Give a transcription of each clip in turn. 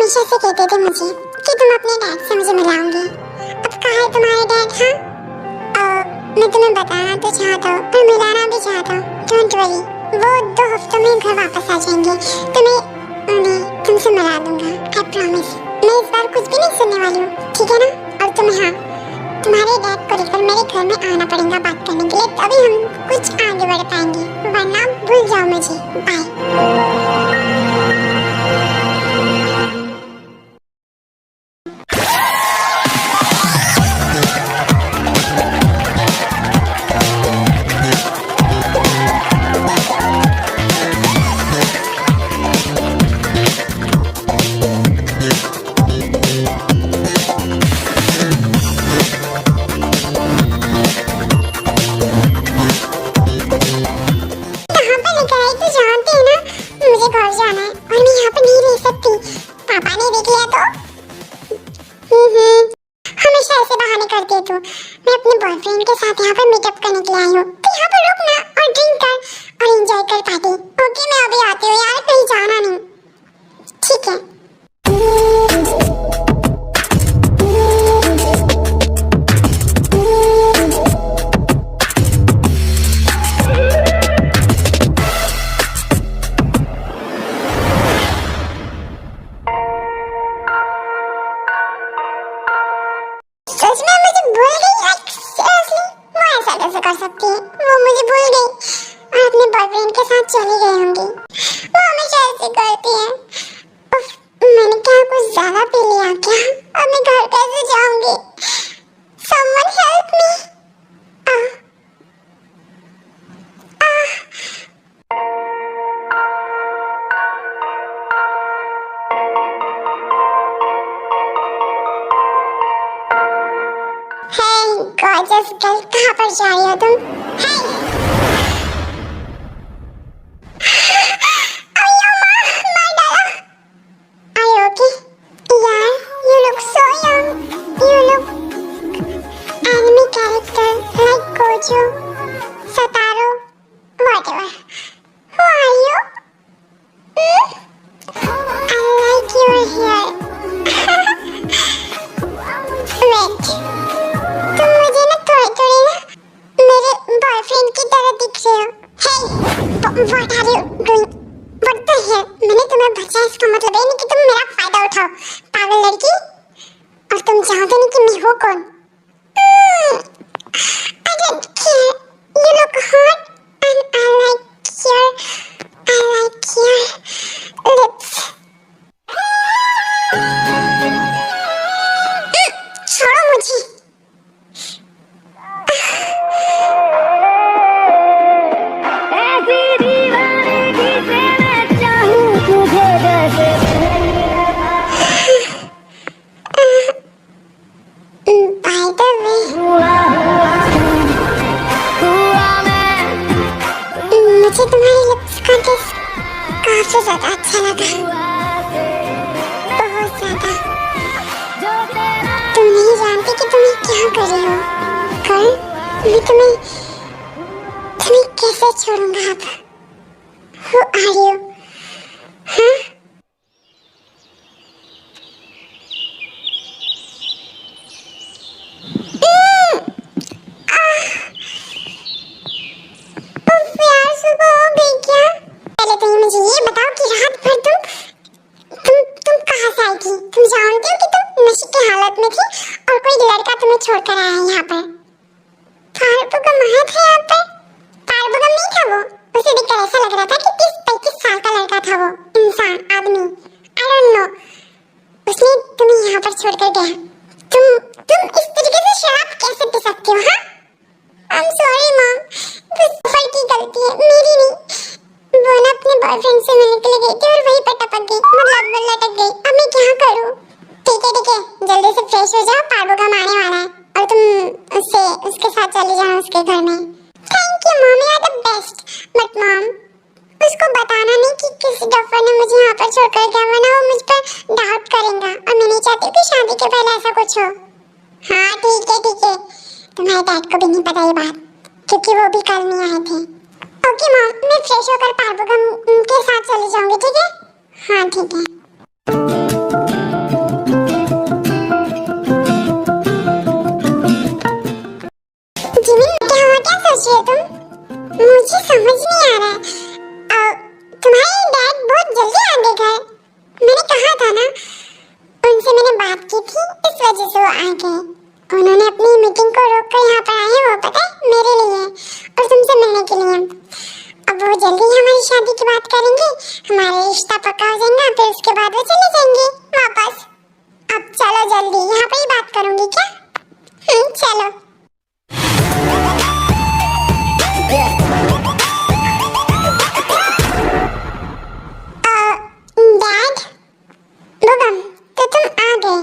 हमेशा से कहते थे मुझे कि तुम अपने डैड से मुझे मिलाओगे। अब कहाँ है तुम्हारे डैड? हाँ, मैं तुम्हें बताना तो चाहता हूँ पर मिलाना भी चाहता हूँ। डोंट वरी, वो 2 हफ्तों में घर वापस आ जाएंगे। उन्हें तुमसे मिला दूंगा, आई प्रॉमिस। मैं इस बार कुछ भी नहीं सुनने वाली हूँ, ठीक है ना? और तुम्हें तुम्हारे डैड को लेकर मेरे घर में आना पड़ेगा बात करने के लिए, तभी हम कुछ आगे बढ़ पाएंगे, वरना भूल जाओ मुझे। बाय। तो मैं अपने बॉयफ्रेंड के साथ यहाँ पर मीटअप करने के लिए आई हूँ, तो यहाँ पर रुकना और ड्रिंक कर और एंजॉय कर पार्टी। ओके, मैं अभी आती हूँ यार, कहीं जाना नहीं, ठीक है? सच में मुझे भूल गई, लाइक सीरियसली वो ऐसा कैसे कर सकती है? वो मुझे भूल गई और अपने बॉयफ्रेंड के साथ चली गई होंगी। वो हमेशा ऐसे करती है। उफ, मैंने क्या कुछ ज्यादा पी लिया क्या? अब मैं घर कैसे जाऊंगी? Someone help me. Gorgeous girl, कहाँ पर जा रही हो तुम? What are you doing? What the hell? मैंने तुम्हें बचाया, इसका मतलब ये नहीं कि तुम मेरा फायदा उठाओ, पागल लड़की। और तुम जानते नहीं कि मैं हूँ कौन? I don't care. You look hot and I like your lips. छोड़ो मुझे। मुझे तुम्हारी लिप्स का टेस्ट काफी ज्यादा अच्छा लगा, बहुत ज्यादा। तुम नहीं जानती कि तुम्हें क्या कर रही हो। कर मैं तुम्हें कैसे छोड़ूंगा अब? Who are you? हाँ? छोड़कर आया है यहाँ पर। पारबुगम वहाँ था, यहाँ पर पारबुगम नहीं था वो। उसे देखकर ऐसा लग रहा था कि 30-35 साल का लड़का था वो, इंसान, आदमी, I don't know। उसने तुम्हें यहाँ पर छोड़कर गया। तुम इस तरीके से शराब कैसे पी सकती हो? हाँ? I'm sorry mom, वो सफर की गलती है, मेरी नहीं। वो ना अपने बॉयफ्रेंड से मिलने के लिए गई थी और वहीं पर टपक गई, मतलब लटक गई। अब मैं क्या करूँ? ठीक है, जल्दी से फ्रेश हो जाओ, पारबुगम आने वाला है और तुम उसके साथ चली जाओ उसके घर में। Thank you mom, you are the best. But mom, उसको बताना नहीं कि किसी डॉक्टर ने मुझे यहाँ पर छोड़कर गया, वरना वो मुझ पर डाउट करेगा और मैं नहीं चाहती कि शादी के पहले ऐसा कुछ हो। हाँ ठीक है, तुम्हारे डैड को भी नहीं पता ये बात, क्योंकि वो भी कल नहीं आए थे। ओके मॉम, मैं फ्रेश होकर पारबुगम के साथ चली जाऊंगी, ठीक है? हाँ ठीक है। मुझे समझ नहीं आ रहा है। तुम्हारे डैड बहुत जल्दी आ गए घर। मैंने कहा था ना, उनसे मैंने बात की थी, इस वजह से वो आ गए। उन्होंने अपनी मीटिंग को रोक कर यहाँ पर आए हैं, वो पता है मेरे लिए और तुमसे मिलने के लिए। अब वो जल्दी हमारी शादी की बात करेंगे, हमारा रिश्ता पक्का हो जाएगा, फिर उसके बाद वो चले जाएंगे वापस। अब चलो जल्दी, यहाँ पे ही बात करूंगी क्या? चलो। डैड, बुबम, तो तुम आ गए।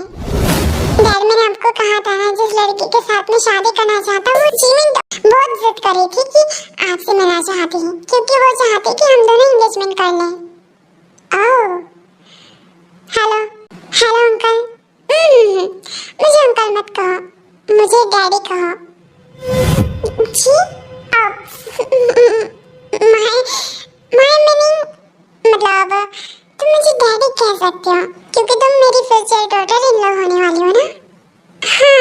डैड, मैंने आपको कहा था ना, जिस लड़की के साथ में शादी करना चाहता हूँ, वो जीमिन बहुत जिद करी थी कि आपसे मिलना चाहती है, क्योंकि वो चाहती कि हम दोनों एंगेजमेंट कर लें। ओह, हेलो हेलो अंकल। मुझे अंकल मत कहो, मुझे डैडी कहो। जी, अब माय मीनिंग, मतलब तुम मुझे डैडी कह सकते हो, क्योंकि तुम मेरी फ्यूचर डॉटर इन लॉ होने वाली हो ना। हाँ,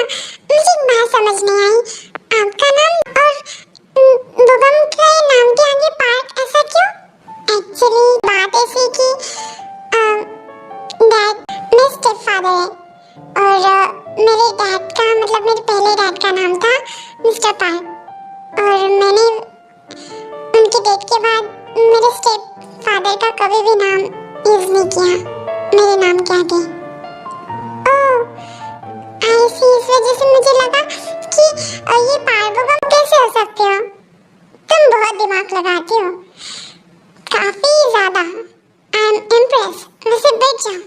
मुझे एक बात समझ नहीं आई, आपका नाम और बुबम के नाम के आगे पार्ट ऐसा क्यों? एक्चुअली बात ऐसी कि डैड मेरे स्टेप फादर है और मेरे डैड का, मतलब मेरे पहले डैड का नाम था मिस्टर पार्क, और मैंने उनके डेथ के बाद मेरे स्टेप फादर का कभी भी नाम यूज नहीं किया मेरे नाम के आगे। ओह, ऐसी इस वजह से मुझे लगा कि ये पार्वगम कैसे हो सकते हो। तुम बहुत दिमाग लगाती हो, काफी ज्यादा। I am impress. वैसे बैठ जाओ।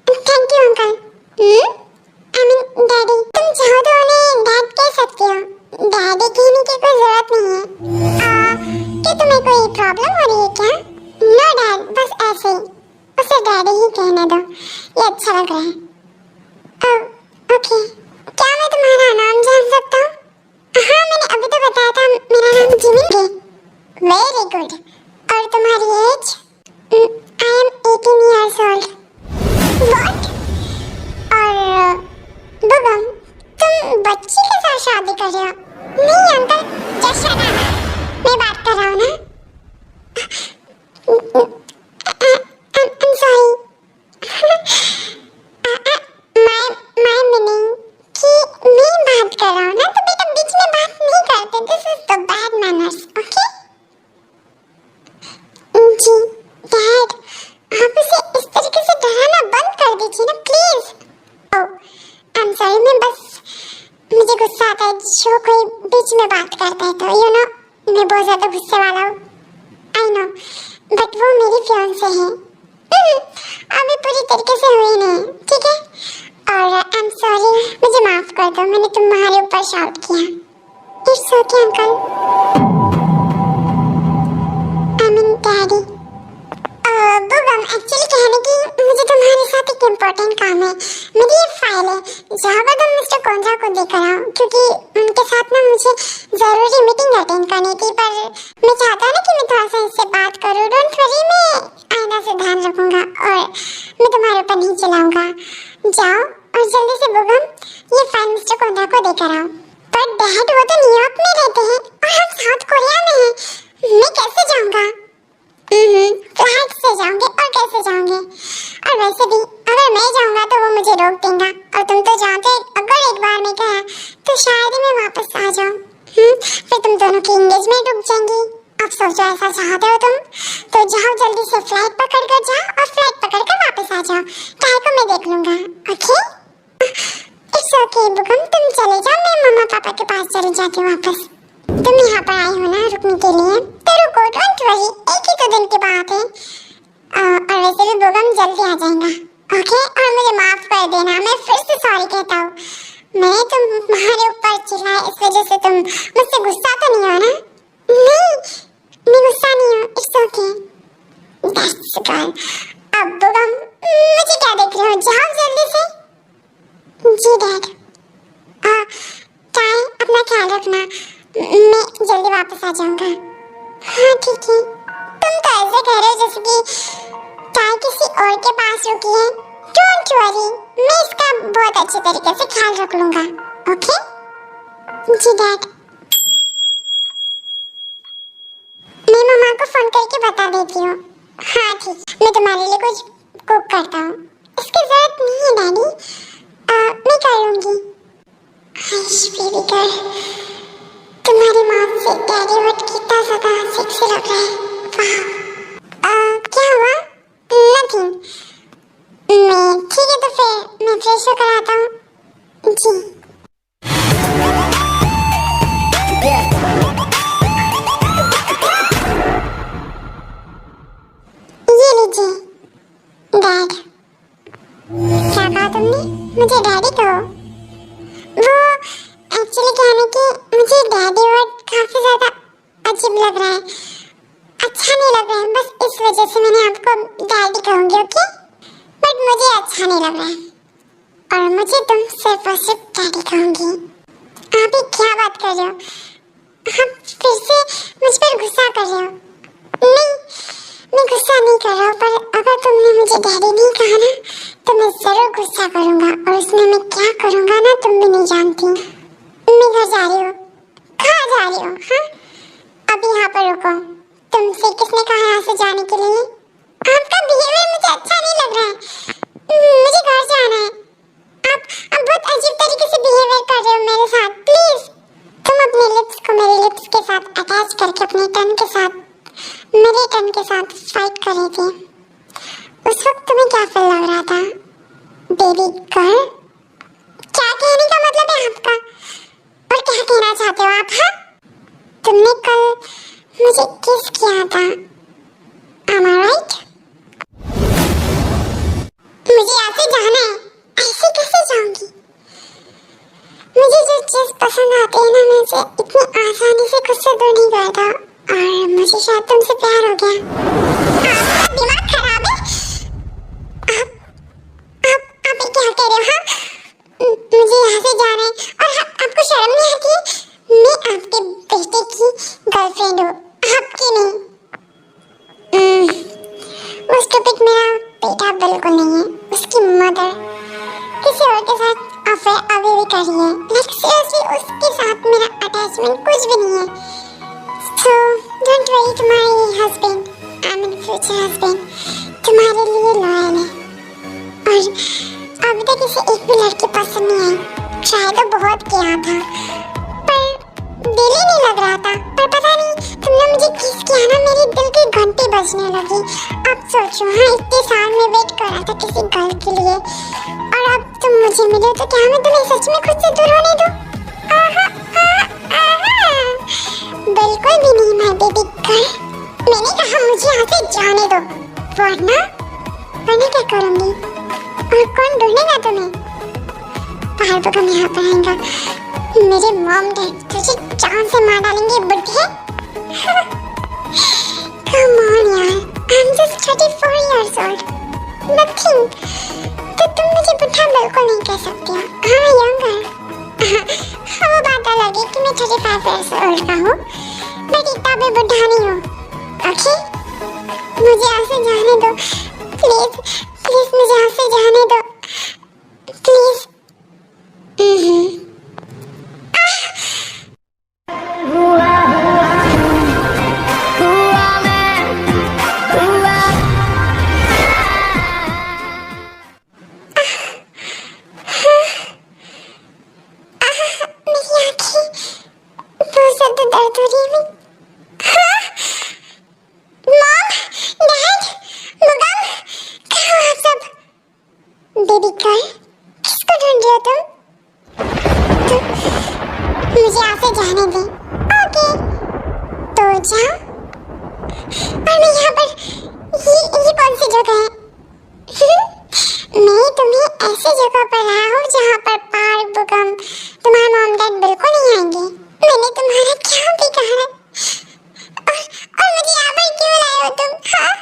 Thank you uncle. I mean daddy, तुम चाहो तो उन्हें डैड कह सकती हो, डैडी कहने की कोई जरूरत नहीं है। क्या तुम्हें कोई प्रॉब्लम हो रही है क्या? नो डैड, बस ऐसे ही, उसे डैडी ही कहने दो, ये अच्छा लग रहा है। ओके, क्या मैं तुम्हारा नाम जान सकता हूँ? हाँ, मैंने अभी तो बताया था, मेरा नाम जिमिन है। Very good. और तुम्हारी age? I am 18 years old. What? और बुबम, तुम बच्ची के साथ शादी कर रहे हो? नहीं अंकल, जस्ट शट अप, मैं बात कर रहा हूँ ना। I'm sorry. my meaning कि मैं बात कर रहा हूँ ना, तो बेटा बीच में बात नहीं करते। This is the bad manners, okay? जी डैड, आप उसे इस तरीके से डराना बंद कर दीजिए ना please. Oh, I am sorry, मैं बस, मुझे गुस्सा आता है जो कोई बीच में बात करता है, तो यू नो मैं बहुत ज्यादा गुस्से वाला हूँ। आई नो, बट वो मेरी फियांसे है। अभी पूरी तरीके से हुई नहीं, ठीक है? और आई एम सॉरी, मुझे माफ कर दो, मैंने तुम्हारे ऊपर शाउट किया। It's okay uncle. I mean daddy. Bubam, actually कहने की मुझे तुम्हारे साथ एक इम्पोर्टेंट काम है। मेरी ये फाइल है, जाओगे तुम मिस्टर कोंजा को देकर आओ, क्योंकि उनके साथ ना मुझे जरूरी मीटिंग अटेंड करनी थी, पर मैं चाहता हूँ ना कि मैं थोड़ा सा इससे बात करूँ। डोंट वरी, मैं आईना से ध्यान रखूंगा और मैं तुम्हारे ऊपर नहीं चलाऊंगा। जाओ और जल्दी से बुबम ये फाइल मिस्टर कोंजा को देकर आओ। पर डैड, वो तो न्यूयॉर्क में रहते हैं और हम साउथ कोरिया में हैं, मैं कैसे जाऊंगा? फ्लाइट से जाओगे और कैसे जाओगे? और वैसे भी अगर मैं जाऊंगा तो वो मुझे रोक देगा, और तुम तो जानते हो अगर एक बार मैं गया तो शायद ही मैं वापस आ जाऊं। फिर तुम दोनों की एंगेजमेंट रुक जाएंगी। अब सोचो, ऐसा चाहते हो तुम तो जाओ, जल्दी से फ्लाइट पकड़ कर जाओ और फ्लाइट पकड़ कर वापस आ जाओ। काय को मैं देख लूंगा, ओके? इट्स ओके बुबम, तुम चले जाओ, मैं मम्मा पापा के पास चली जाती हूँ वापस। तुम यहाँ पर आई हो ना रुकने के लिए, तो रुको, डोंट वरी, एक ही तो दिन की बात है। और वैसे भी बुबम जल्दी आ जाएगा, ओके? और मुझे माफ कर देना, मैं फिर से सॉरी कहता हूँ। मैं तुम्हारे ऊपर चिल्लाया इस वजह से तुम मुझसे गुस्सा तो नहीं हो ना? नहीं, मैं गुस्सा नहीं हूँ, इट्स ओके। That's good. अब बुबम, मुझे क्या देख रहे हो, जाओ जल्दी से। जी डैड। काय, अपना ख्याल रखना, मैं जल्दी वापस आ जाऊंगा। हाँ ठीक है। तुम तो ऐसे कह रहे हो जैसे कि काय किसी और के पास रुकी है। डोंट वरी, मैं इसका बहुत अच्छे तरीके से ख्याल रख लूंगा, ओके? जी डैड। फोन करके बता देती हूँ। हाँ ठीक, मैं तुम्हारे लिए कुछ कुक करता हूँ। इसकी जरूरत नहीं है डैडी, मैं कर लूंगी। हाइश बेबी गर्ल, तुम्हारी माउथ से डैडी वर्ड कितना ज्यादा सेक्सी लग रहा है। वाह। क्या हुआ? नथिंग। मैं ठीक है, तो फिर मैं फ्रेश होकर आता हूँ। जी। ये लीजिए डैड। क्या कहा तुमने? मुझे डैडी कहो। वो एक्चुअली क्या है ना कि मुझे डैडी वर्ड काफी ज्यादा अजीब लग रहा है, अच्छा नहीं लग रहा है, बस इस वजह से मैंने आपको डैडी कहूंगी, ओके? बट मुझे अच्छा नहीं लग रहा है और मुझे तुम सिर्फ और सिर्फ डैडी कहूंगी। आप ये क्या बात कर रहे हो? आप फिर से मुझ पर गुस्सा कर रहे हो? नहीं, मैं गुस्सा नहीं कर रहा हूँ, पर अगर तुमने मुझे डैडी नहीं कहा ना तो मैं जरूर गुस्सा करूंगा और उसमें मैं क्या करूंगा ना तुम भी नहीं जानती। मैं घर जा रही हूँ। कहाँ जा रही हो? हाँ, अभी यहाँ पर रुको। तुमसे किसने कहा यहाँ से जाने के लिए? आपका बिहेवियर मुझे अच्छा नहीं लग रहा है, मुझे घर जाना है। आप बहुत अजीब तरीके से बिहेवियर कर रहे हो मेरे साथ। प्लीज तुम अपने लिप्स को मेरे लिप्स के साथ अटैच करके अपने टन के साथ मेरे टन के साथ फाइट कर रहे थे। उस वक्त तुम्हें क्या फील लग रहा था बेबी गर्ल? क्या कहने का मतलब है आपका? और क्या कहना चाहते हो आप? हाँ, तुमने कल मुझे किस किया था, am I right? मुझे यहाँ से जाना है। ऐसे कैसे जाऊंगी? मुझे जो चीज पसंद आती है ना, मैं उसे इतनी आसानी से खुद से दूर नहीं करता और मुझे शायद तुमसे प्यार हो गया। आपका दिमाग खराब है? आप ये क्या कह रहे हो? हाँ, मुझे यहाँ से जाना है और आपको शर्म नहीं आती है? मैं आपके बेटे की गर्लफ्रेंड हूँ, आपकी नहीं। वो स्टूपिड मेरा बेटा बिल्कुल नहीं है, उसकी मदर किसी और के साथ अफेयर अभी भी कर रही है। लाइक सीरियसली उसके साथ मेरा अटैचमेंट कुछ भी नहीं है। So don't worry to my husband, I mean future husband तुम्हारे लिए लॉयल है और अभी तक इसे एक भी लड़की पसंद नहीं आई। ट्राई तो बहुत किया था पर दिल ही नहीं लग रहा था। पर पता नहीं तुमने मुझे किस किया ना, मेरे दिल की घंटी बजने लगी। अब सोचो, हाँ इतने साल में वेट कर रहा था किसी गर्ल के लिए और अब तुम मुझे मिले तो क्या मैं तुम्हें सच में खुद से दूर होने दूं? बिल्कुल भी नहीं माय बेबी गर्ल। मैंने कहा मुझे यहाँ से जाने दो, वरना क्या करूँगी? और कौन ढूंढेगा तुम्हें? पार्थ का यहाँ पर आएगा, मेरे मॉम डैड तुझे जान से मार डालेंगे बुढ़े। Come on यार, I'm just 34 years old, nothing। तो तुम मुझे बुढ़ा बिल्कुल नहीं कह सकती हो। हाँ यंगर, हाँ वो बात अलग है कि मैं 35 years old का हूँ, बट इतना भी बुढ़ा नहीं हूँ, ओके? मुझे यहाँ से जाने दो प्लीज, प्लीज मुझे यहाँ से जाने दो प्लीज। बेबी गर्ल, किसको ढूंढ रहे हो तुम? मुझे यहाँ से जाने दे, ओके? तो जाओ। और मैं यहाँ पर ये कौन सी जगह है? मैं तुम्हें ऐसी जगह पर लाया हूँ जहाँ पर पार्थ बुगम तुम्हारे मॉम डैड बिल्कुल नहीं आएंगे। मैंने तुम्हारा क्या बिगाड़ा और मुझे यहाँ पर क्यों लाए हो तुम? हाँ,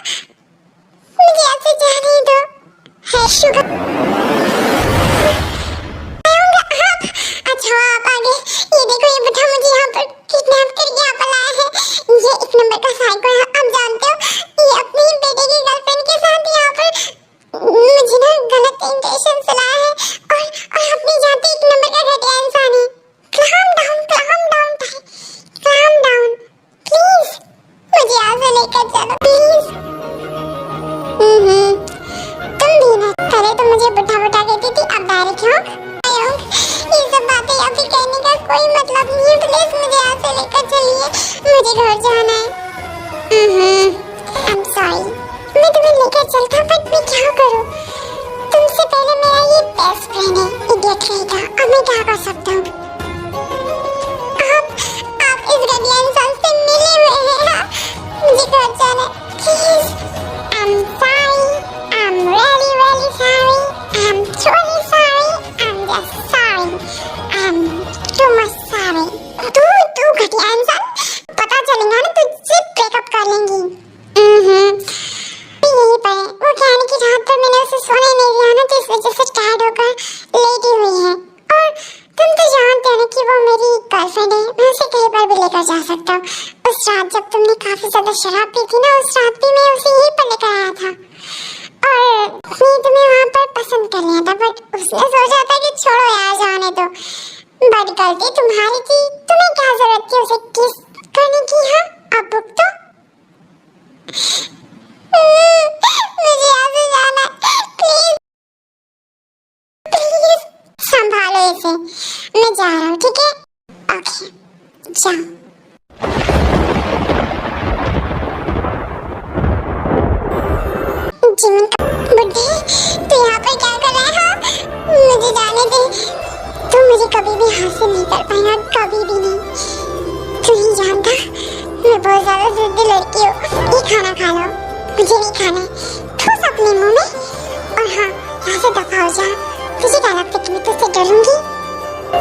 मुझे यहाँ से जाने दो। है शुगर, अच्छा आप आ गए। ये देखो, ये बुढ़ा मुझे यहाँ पर किडनैप करके यहाँ पर लाया है। ये एक नंबर का साइको है, आप जानते हो। ये अपने ही बेटे की गर्लफ्रेंड के साथ यहाँ पर मुझे ना गलत इंटेंशन से लाया है और आप नहीं जानते एक नंबर का घटिया इंसान है। calm down प्लीज, मुझे यहाँ से ले लेकर चलो प्लीज। तुम भी ना, पहले तो मुझे बुढ़ा बुढ़ा कहती थी, अब डायरेक्ट हो। ये सब बातें यहाँ पे कहने का कोई मतलब नहीं है। प्लीज मुझे यहाँ से लेकर चलिए, मुझे घर जाना है। I'm sorry, मैं तुम्हें लेकर चलता, बट मैं क्या करूँ? तुमसे पहले मेरा ये बेस्ट फ्रेंड है, इडियट रहेगा। अब मैं क्या कर सकता हूँ? आप इस घटिया इंसान से मिले हुए हैं। हाँ, मुझे घर जाना है, please. I'm sorry, I'm really really sorry, I'm truly sorry, I'm just sorry, I'm too much sorry। तू घटिया इंसान, पता चलेगा ना तुझसे ब्रेकअप कर लेंगी। यही पर है, वो कहने की रात पर मैंने उसे सोने नहीं दिया ना, तो इस वजह से टायर्ड होकर लेटी हुई है। और तुम तो जानते हो ना कि वो मेरी गर्लफ्रेंड है, मैं उसे कहीं पर भी लेकर जा सकता हूँ। उस रात जब तुमने काफी ज्यादा शराब पी थी ना, उस रात भी मैं उसे यहीं पर लेकर आया था। और मैं तुम्हें वहाँ पर पसंद कर लिया था, बट उसने सोचा था कि छोड़ो यार, जाने दो। बट गलती तुम्हारी थी, तुम्हें क्या जरूरत थी उसे किस करने की? हाँ, अब भुगतो। मुझे यहाँ से जाना, प्लीज प्लीज संभालो इसे, मैं जा रहा हूँ, ठीक है? ओके, जाओ। जिमिन का बुड्ढे, तू यहाँ पर क्या कर रहा है? मुझे जाने दे, तू मुझे कभी भी हासिल नहीं कर पाएगा, कभी भी नहीं। तू नहीं जानता, मैं बहुत ज्यादा जिद्दी लड़की हूँ। ये खाना खा लो, मुझे नहीं खाना है, ठूस अपने मुंह में। और हाँ, यहाँ से दफा हो जा, तुझे क्या लगता है कि मैं तुझसे डरूंगी?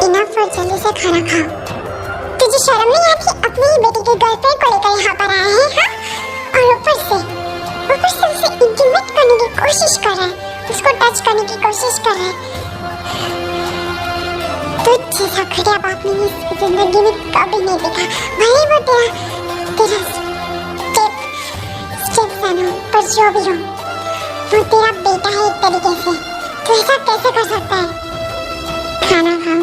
इनफ, और जल्दी से खाना खाओ। तुझे शर्म नहीं आती? अपनी ही बेटी की गर्लफ्रेंड को लेकर यहाँ पर आए हैं, हाँ? और ऊपर से उसे इंटीमेट करने की कोशिश कर रहा है, उसको टच करने की कोशिश कर रहा है। तुझ जैसा घटिया बाप मैंने इस जिंदगी में कभी नहीं देखा। भले वो तेरा स्टेप सन हो, पर जो भी हो, वो तेरा बेटा है एक तरीके से। तू ऐसा कैसे कर सकता है? खाना खाओ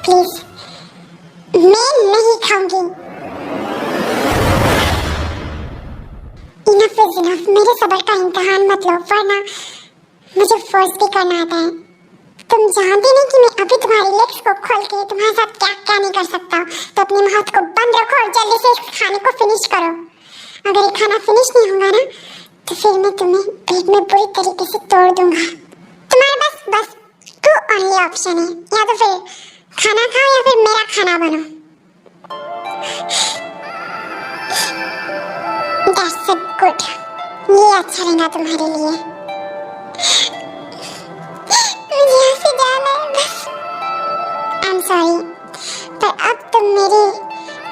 प्लीज। मैं नहीं खाऊंगी। इनफ इज इनफ, मेरे सब्र का इम्तिहान मत लो, वरना मुझे फोर्स भी करना आता है। तुम जानते नहीं कि मैं अभी तुम्हारी लेग्स को खोल के तुम्हारे साथ क्या क्या नहीं कर सकता। तो अपनी माउथ को बंद रखो और जल्दी से इस खाने को फिनिश करो। अगर ये खाना फिनिश नहीं होगा ना, तो फिर मैं तुम्हें पेट में पूरी तरीके से तोड़ दूंगा। तुम्हारे बस टू ओनली ऑप्शन है, या तो फिर खाना खाओ या फिर मेरा खाना बनो। That's it, good. ये अच्छा रहेगा तुम्हारे लिए। मुझे यहाँ से जाना है बस। I'm sorry, पर अब तुम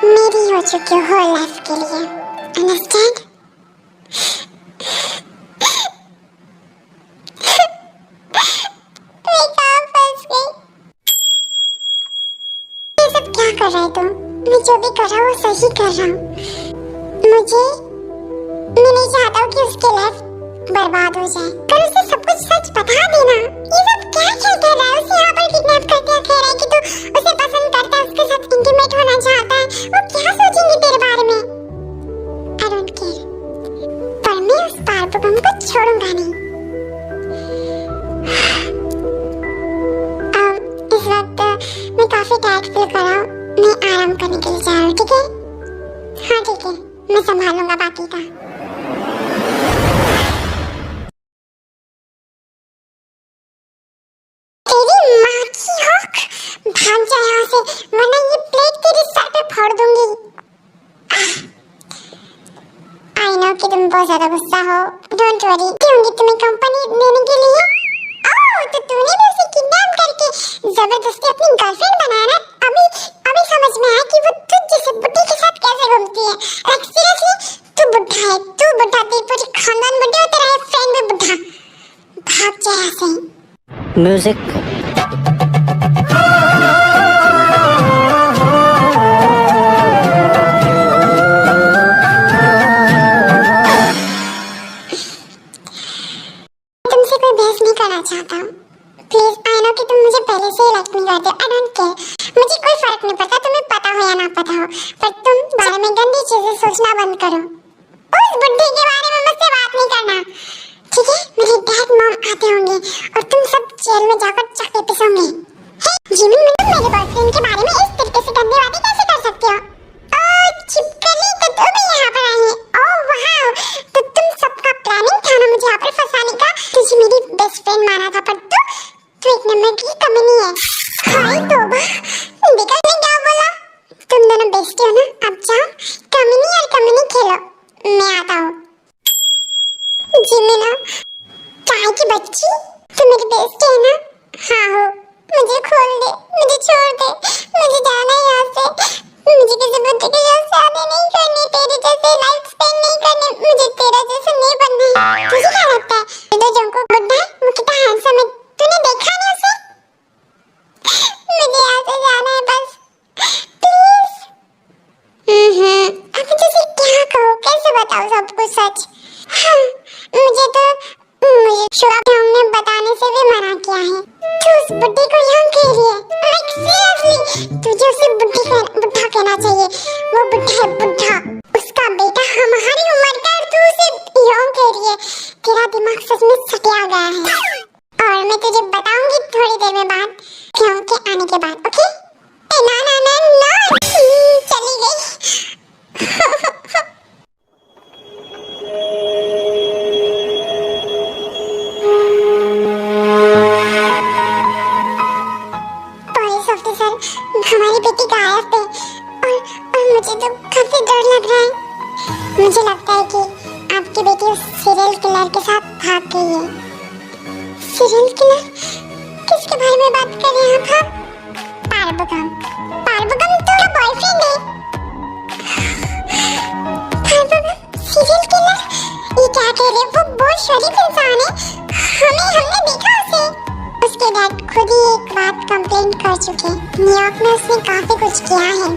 मेरी हो चुकी हो लाइफ के लिए। Understand? मैं कहाँ फंस गई? ये सब क्या कर रहे तुम? मैं जो भी कर रहा हूँ सही कर रहा हूँ। मैं नहीं चाहता हूँ कि उसकी लाइफ बर्बाद हो जाए, पर उसे सब कुछ सच बता देना। ये सब क्या क्या कर रहा है? उसे यहाँ पर किडनैप करके कह रहा है कि तू उसे पसंद करता है, उसके साथ इंटीमेट होना चाहता है। वो क्या सोचेंगे तेरे बारे में? I don't care, पर मैं उस पारपुगम को छोड़ूंगा नहीं। इस वक्त मैं काफी टायर्ड फील कर रहा हूँ, मैं आराम करने के लिए जा रहा हूँ, ठीक है? हाँ ठीक है, मैं संभालूंगा बाकी का। भाग जा यहाँ से, वरना ये प्लेट तेरे सर पे फोड़ दूंगी। आई नो कि तुम बहुत ज्यादा गुस्सा हो, डोंट वरी, दूंगी तुम्हें कंपनी देने के लिए। ओह, तो तूने भी उसे किडनैप करके जबरदस्ती अपनी गर्लफ्रेंड बनाया ना? अभी समझ में आया कि वो तुझ जैसे बुड्ढे के साथ कैसे घूमती है। लाइक सीरियसली, तू बुड्ढा है, तू बुड्ढा, तेरे पूरे खानदान बुड्ढे हो, तेरा फ्रेंड भी बुड्ढा। भाग जा यहाँ से। म्यूजिक चाहता हूँ, प्लीज। आई नो कि तुम मुझे पहले से ही लाइक नहीं करते। आई डोंट केयर, मुझे कोई फर्क नहीं पड़ता तुम्हें पता हो या ना पता हो, पर तुम बारे में गंदी चीजें सोचना बंद करो। उस बुड्ढे के बारे में मुझसे बात नहीं करना, ठीक है? मेरे डैड मॉम आते होंगे और तुम सब जेल में जाकर चक्के पिसोगे। जिमी, तुम मेरे बॉयफ्रेंड के बारे में इस तरीके से गंदी बातें कैसे कर सकते हो? ओह चिपकली, तो तुम भी यहाँ पर आई है। ओह वाह, तो तुम सबका प्लानिंग था ना मुझे यहाँ पर फंसाने का। तुझे मेरी बेस्ट फ्रेंड माना था पर तू एक नंबर की कमीनी है। हाय तौबा, देखा मैं क्या बोला? तुम दोनों बेस्टी हो ना, अब जाओ कमीनी और कमीनी खेलो, मैं आता हूँ। जिमी ना, चाय की बच्ची, तुम मेरी बेस्टी है ना? हाँ हो, मुझे खोल दे, मुझे छोड़ दे, मुझे जाना है यहाँ से। मुझे किसी बच्चे के साथ शादी नहीं करनी, तेरे जैसे लाइफ स्पेंड नहीं करने, मुझे तेरा जैसा नहीं बनना है। तुझे क्या लगता है जो जंको बुड्ढा है वो कितना हैंडसम है? तूने देखा नहीं उसे? मुझे यहाँ से जाना है बस, प्लीज। अब तुझे क्या कहूँ, कैसे बताऊँ सब कुछ सच? हाँ, मुझे शुभ ने बताने से भी मना किया है। तू उस बुड्ढे को यहाँ कह रही है? लाइक सीरियसली, तुझे उसे बुड्ढा कहना चाहिए। वो बुड्ढा है, बुड्ढा। उसका बेटा हमारी उम्र का और तू उसे यंग कह रही है। तेरा दिमाग सच में सटिया गया है। और मैं तुझे बताऊंगी थोड़ी देर में बाद, क्यों के आने के बाद, ओके? ना ना ना ना, चली गई। हमारी बेटी गायब है और मुझे तो काफी डर लग रहा है। मुझे लगता है कि आपकी बेटी उस सीरियल किलर के साथ भाग गई है। Serial killer? किसके बारे में बात कर रहे हैं आप? पार्वगम। पार्वगम तो बॉयफ्रेंड है। पार्वगम सीरियल किलर? ये क्या कह रहे हैं? वो बहुत शरीफ इंसान है। हमने देखा उसे। उसके डैड खुद ही एक बात कंप्लेन कर चुके। न्यूयॉर्क में उसने काफी कुछ किया है।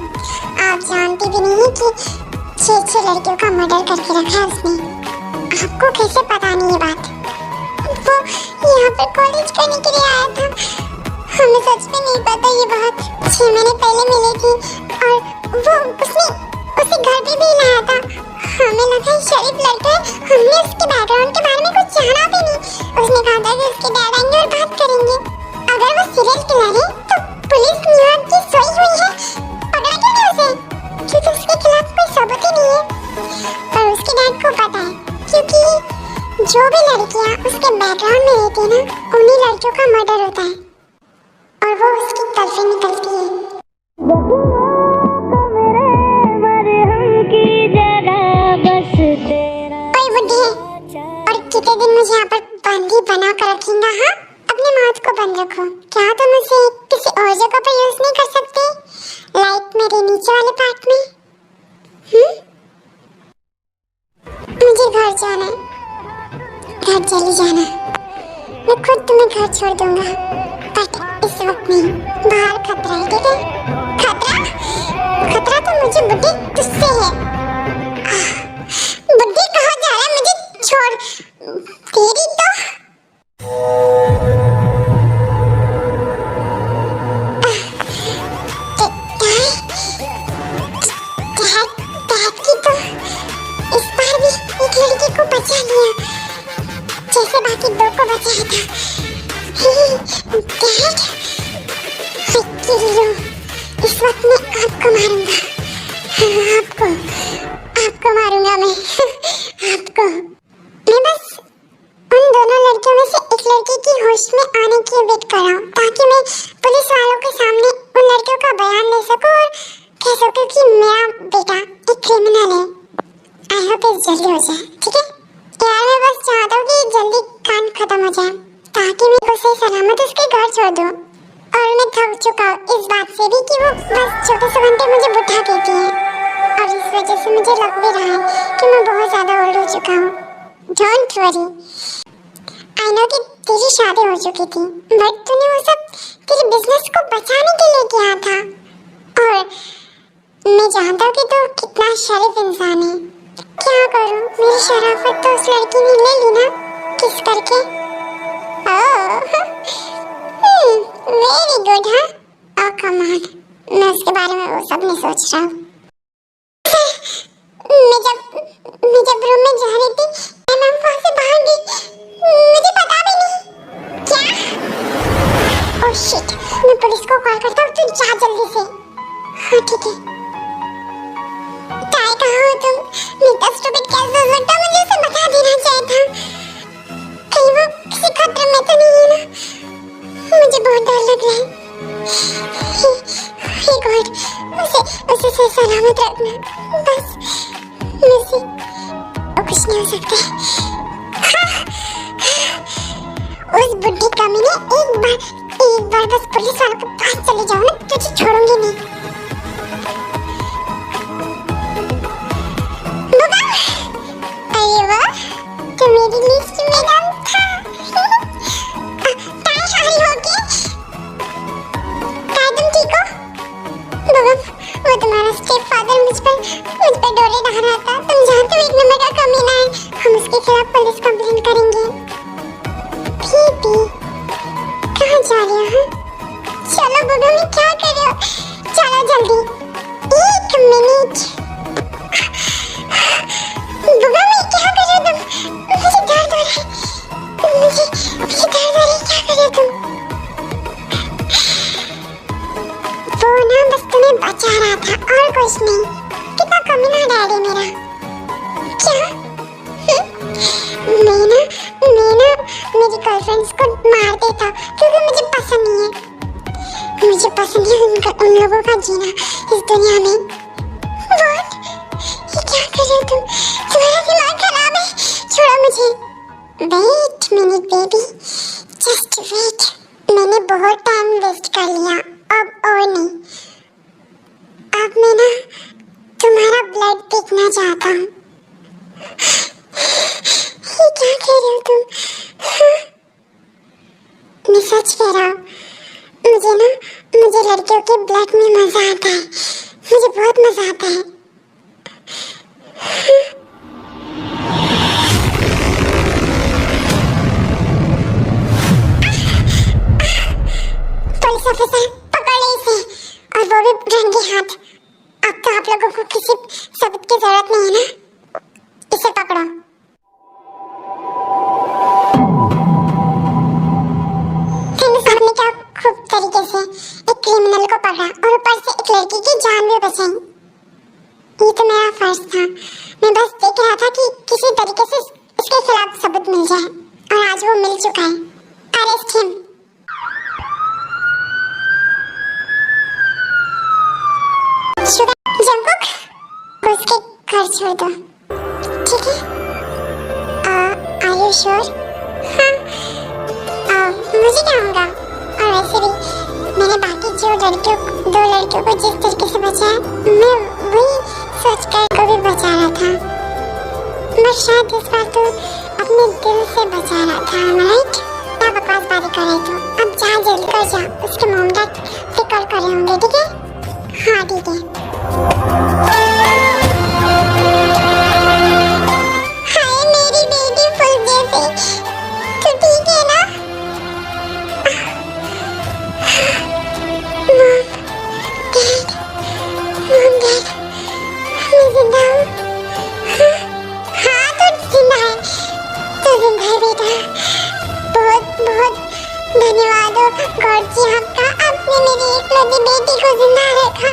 आप जानती भी नहीं कि 6 लड़कियों का मर्डर करके रखा है उसने। आपको कैसे पता नहीं ये बात? वो यहाँ पर कॉलेज करने के लिए आया था। हमें सच में नहीं पता ये बात। 6 महीने पहले मिली थी और उसने उसे घर पे भी लाया था। हमें लगा शरीफ लड़का है। हमने उसके बैकग्राउंड के बारे में कुछ जाना भी नहीं। उसने कहा था कि उसके डैड आएंगे और बात करेंगे। अगर वो सीरियल किलर है तो पुलिस न्यूयॉर्क की सोई हुई है। पकड़ा क्यों नहीं उसे? क्योंकि उसके खिलाफ कोई सबूत ही नहीं है। पर उसके डैड को पता है, क्योंकि जो भी लड़कियां उसके बैकग्राउंड में रहती है ना, उन्हीं लड़कियों का मर्डर होता है और वो उसकी तरफ निकलती है। और कितने दिन मुझे यहाँ पर बंदी बना कर रखेंगे? हाँ, अपने माउथ को बंद रखो। क्या तुम उसे किसी और जगह पर यूज नहीं कर सकते? लाइक मेरे नीचे वाले पार्ट में? मुझे घर जाना है। घर चली जाना। मैं खुद तुम्हें घर छोड़ दूंगा, बट इस वक्त नहीं। बाहर खतरा है, ठीक है? खतरा? खतरा तो मुझे बुड्ढी तुझसे है। बुड्ढी कहाँ जा रहा है? मुझे छोड़। तेरी तो इस बार भी एक लड़की को बचा लिया, जैसे बाकी 2 को बचाया था। इस वक्त मैं आपको मारूंगा। आपको मारूंगा मैं। आपको। मैं बस उन दोनों लड़कियों में से एक लड़की की होश में आने की वेट कर रहा हूँ, ताकि मैं पुलिस वालों के सामने उन लड़कियों का बयान ले सकूं और कह सकूं कि मेरा बेटा एक क्रिमिनल है। आई होप ये जल्दी हो जाए, ठीक है? यार मैं बस चाहता हूँ कि जल्दी कांड खत्म हो जाए, ताकि मैं उसे सलामत उसके घर छोड़ दूँ। और मैं थक चुका हूँ इस बात से भी कि वो बस छोटे से घंटे मुझे बुढ़ा कहती है, और इस वजह से मुझे लग भी रहा है कि मैं बहुत ज्यादा ओल्ड हो चुका हूँ। डोंट वरी, आई नो कि तेरी शादी हो चुकी थी, बट तूने वो सब तेरे बिजनेस को बचाने के लिए किया था। और मैं जानता हूँ कि तू कितना शरीफ इंसान है। क्या करूँ, मेरी शराफत तो उस लड़की ने ले ली ना, किस करके। Very good. हाँ, ओह कम ऑन, मैं उसके बारे में वो सब नहीं सोच रहा हूँ। मैं जब सलामत रखना, बस मुझसे कुछ नहीं हो सकता। उस बुढ़ी कमी ने एक बार बस पुलिस वालों के पास चले जाओ ना, तुझे छोड़ूंगी नहीं। बुबा, अरे वाह, तो मेरी लिस्ट में नाम था। ताई हारी होगी, ताई तुम ठीक हो? बुबा, वो तुम्हारा स्टेप फादर मुझ पर डोरे डाल रहा था। तुम जानते हो एक नंबर का कमीना है, हम उसके खिलाफ पुलिस कंप्लेंट करेंगे। पीपी, कहाँ जा रहे हो? चलो बुबा, मैं क्या कर रहे हो? चलो जल्दी, 1 मिनट। बुबा, मैं क्या कर रहे हो तुम? मुझे दर्द हो रहा है, मुझे दर्द हो रहा है, क्या कर रहे हो तुम? वो ना बस तुम्हें बचा रहा था और कुछ नहीं। कितना कमीना डैडी मेरा। क्या? मैं ना मेरी गर्लफ्रेंड्स को मार देता क्योंकि मुझे पसंद नहीं है। मुझे पसंद है उन लोगों का जीना इस दुनिया में। What? ये क्या कर रहे हो तुम? तुम्हारा दिमाग खराब है, छोड़ो मुझे। Wait minute baby, just wait। मैंने बहुत टाइम वेस्ट कर लिया, अब और नहीं। अब मैं ना तुम्हारा ब्लड देखना चाहता हूँ। ये क्या कह रहे हो तुम? मैं सच कह रहा हूँ, मुझे लड़कियों के ब्लड में मजा आता है, मुझे बहुत मजा आता है। पुलिस ऑफिसर, पकड़ो इसे, और वो भी रंगे हाथ। अब तो आप लोगों को किसी सबूत की जरूरत नहीं है ना, इसे पकड़ो। आपने क्या खूब तरीके से एक क्रिमिनल को पकड़ा और ऊपर से एक लड़की की जान भी बचाई। ये तो मेरा फर्ज था, मैं बस देख रहा था कि किसी तरीके से इसके खिलाफ सबूत मिल जाए, और आज वो मिल चुका है। Arrest him. जंकुक, उसके घर छोड़ दो, ठीक है? Are you sure? हाँ, मुझे क्या होगा? और वैसे भी मैंने बाकी दो लड़कियों को जिस तरीके से बचाया, मैं वही सोचकर को भी बचा रहा था। बस शायद इस बार तो अपने दिल से बचा रहा था, राइट? क्या बकवास बातें कर रहे थे? अब जा, जल्दी कर जा, उसके मॉम डैड फिक्र कर रहे होंगे, ठीक है? हाँ ठीक है। हाय मेरी ब्यूटीफुल बेबी, तू ठीक है ना? मॉम डैड, मैं जिंदा हूँ। हाँ तू जिंदा है, बेटा। बहुत बहुत धन्यवाद हो गॉड जी आपका, आपने मेरी इकलौती बेटी को जिंदा रखा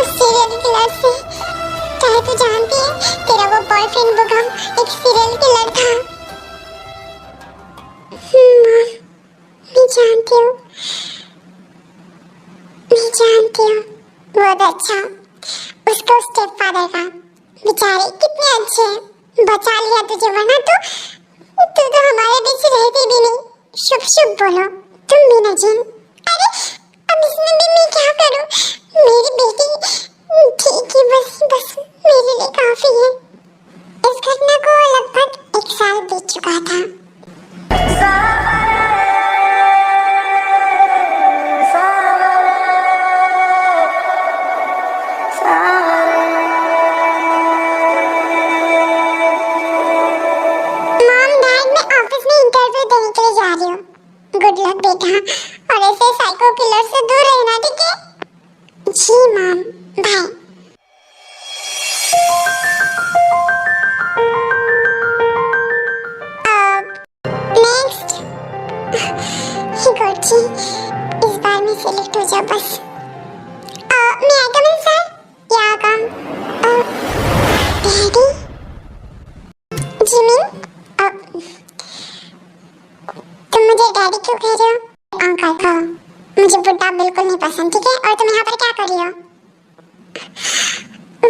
उस सीरियल किलर से। चाहे तू जानती है, तेरा वो बॉयफ्रेंड बुगम एक सीरियल किलर था। मैं जानती हूँ, बहुत अच्छा। उसको स्टेप फादर का, बेचारे कितने अच्छे हैं, बचा लिया तुझे, वरना तू तो हमारे बीच रहती भी नहीं। शुभ शुभ बोलो तुम भी ना जिन। अरे अब इसमें भी मैं क्या करूं? मेरी बेटी ठीक है, बस मेरे लिए काफी है। इस घटना को लगभग 1 साल बीत चुका था। गुड लक बेटा, और ऐसे साइको किलर से दूर रहना, ठीक है? जी मॉम, बाय। नेक्स्ट। गॉड जी, इस बार मैं सिलेक्ट हो जाऊँ बस। मैं आई कम इन सर? या कम? डैडी? जिमिन? तुम मुझे डैडी क्यों कह रहे हो? अंकल कहो, मुझे बुड्ढा बिल्कुल नहीं पसंद, ठीक है? और तुम यहाँ पर क्या कर रही हो?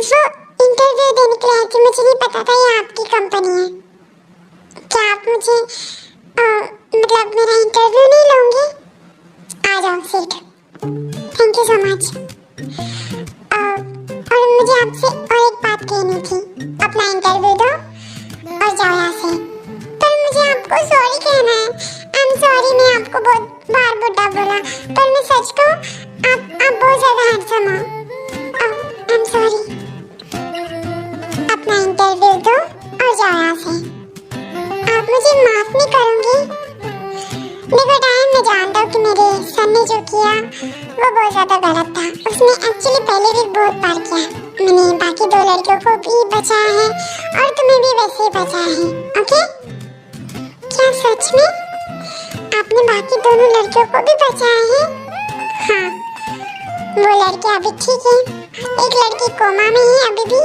वो इंटरव्यू देने के लिए आई थी, मुझे नहीं पता था ये आपकी कंपनी है। क्या आप मुझे मतलब मेरा इंटरव्यू नहीं लोगे? आ जाओ seat. Thank you so much. और मुझे आपसे और एक बात कहनी थी, अपना इंटरव्यू दो और जाओ यहाँ से। पर मुझे आपको सॉरी कहना है। आई एम सॉरी, मैं आपको बहुत बार बुड्ढा बोला, पर मैं सच कहूँ आप बहुत ज़्यादा हैंडसम हो। I am sorry. अपना इंटरव्यू दो और जाओ यहाँ से। आप मुझे माफ नहीं करोगे? देखो टाइम, मैं जानता हूँ कि मेरे सन ने जो किया वो बहुत ज़्यादा गलत था। उसने एक्चुअली पहले भी बहुत बार किया। मैंने बाकी दो लड़कियों को भी बचाया है और तुम्हें भी वैसे ही बचाया है। ओके? क्या सच में आपने बाकी दोनों लड़कियों को भी बचाया है? हाँ, वो लड़की अभी ठीक है। एक लड़की कोमा में है अभी भी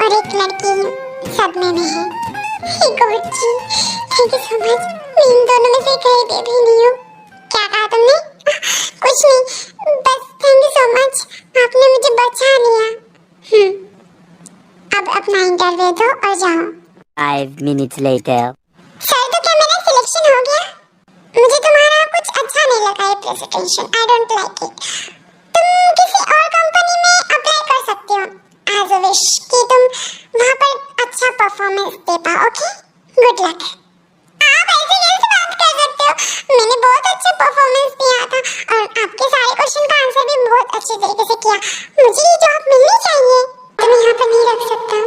और एक लड़की सदमे में है। Thank you so much. मैं इन दोनों में से कहीं पे भी नहीं हूँ। क्या कहा तुमने? कुछ नहीं, बस थैंक यू सो मच, आपने मुझे बचा लिया। अब अपना इंटरव्यू दो और जाओ। 5 minutes later. सर, तो क्या मेरा सिलेक्शन हो गया? मुझे तुम्हारा कुछ अच्छा नहीं लगा ये presentation. I don't like it. तुम किसी और कंपनी में अप्लाई कर सकते हो एज अ विश कि तुम वहाँ पर अच्छा परफॉर्मेंस दे पाओ। Okay, good luck. आप ऐसे कैसे बात कर सकते हो? मैंने बहुत अच्छा परफॉर्मेंस दिया था और आपके सारे क्वेश्चन का आंसर भी बहुत अच्छे तरीके से किया। मुझे ये जॉब मिलनी चाहिए। तो मैं यहाँ पर नहीं रख सकता।